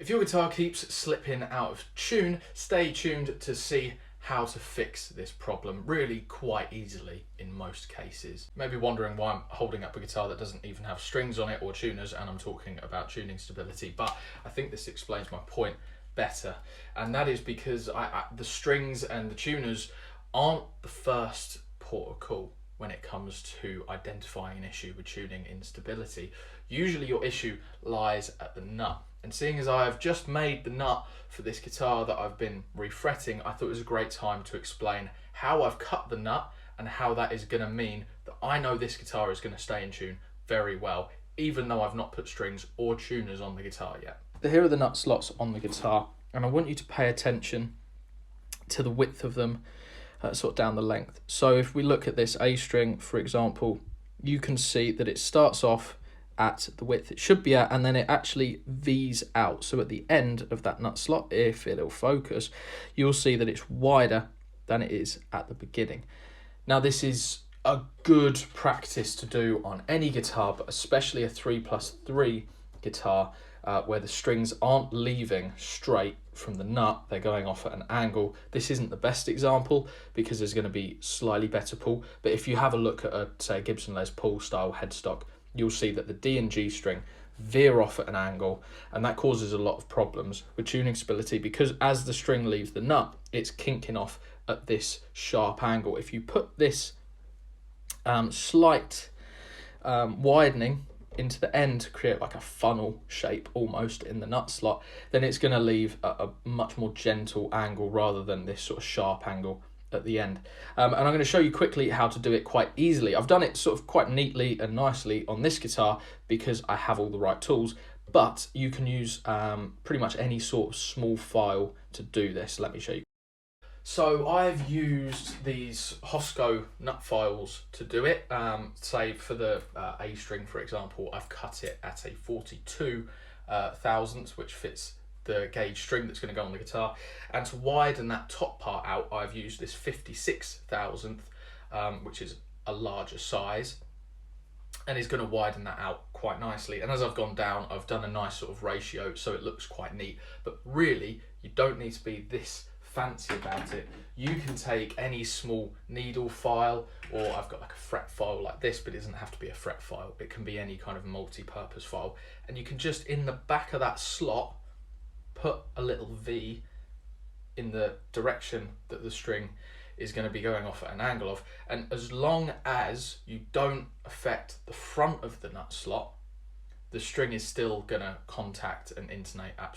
If your guitar keeps slipping out of tune, stay tuned to see how to fix this problem really quite easily in most cases. You may be wondering why I'm holding up a guitar that doesn't even have strings on it or tuners, and I'm talking about tuning stability, but I think this explains my point better, and that is because the strings and the tuners aren't the first port of call when it comes to identifying an issue with tuning instability. Usually your issue lies at the nut. And seeing as I have just made the nut for this guitar that I've been refretting, I thought it was a great time to explain how I've cut the nut and how that is going to mean that I know this guitar is going to stay in tune very well, even though I've not put strings or tuners on the guitar yet. Here are the nut slots on the guitar, and I want you to pay attention to the width of them, sort of down the length. So if we look at this A string, for example, you can see that it starts off at the width it should be at, and then it actually V's out. So at the end of that nut slot, if it'll focus, you'll see that it's wider than it is at the beginning. Now this is a good practice to do on any guitar, but especially a 3+3 guitar, where the strings aren't leaving straight from the nut, they're going off at an angle. This isn't the best example because there's going to be slightly better pull, but if you have a look at a, say, Gibson Les Paul style headstock, you'll see that the D and G string veer off at an angle, and that causes a lot of problems with tuning stability because as the string leaves the nut, it's kinking off at this sharp angle. If you put this slight widening into the end to create like a funnel shape almost in the nut slot, then it's going to leave a much more gentle angle rather than this sort of sharp angle at the end. And I'm going to show you quickly how to do it quite easily. I've done it sort of quite neatly and nicely on this guitar because I have all the right tools, but you can use pretty much any sort of small file to do this. Let me show you. So I've used these Hosco nut files to do it. Say for the A string, for example, I've cut it at a 42 thousandths, which fits the gauge string that's going to go on the guitar. And to widen that top part out, I've used this 56 thousandth, which is a larger size, and is going to widen that out quite nicely. And as I've gone down, I've done a nice sort of ratio, so it looks quite neat. But really, you don't need to be this fancy about it. You can take any small needle file, or I've got like a fret file like this, but it doesn't have to be a fret file. It can be any kind of multi-purpose file. And you can just, in the back of that slot, put a little V in the direction that the string is going to be going off at an angle of. And as long as you don't affect the front of the nut slot, the string is still going to contact and intonate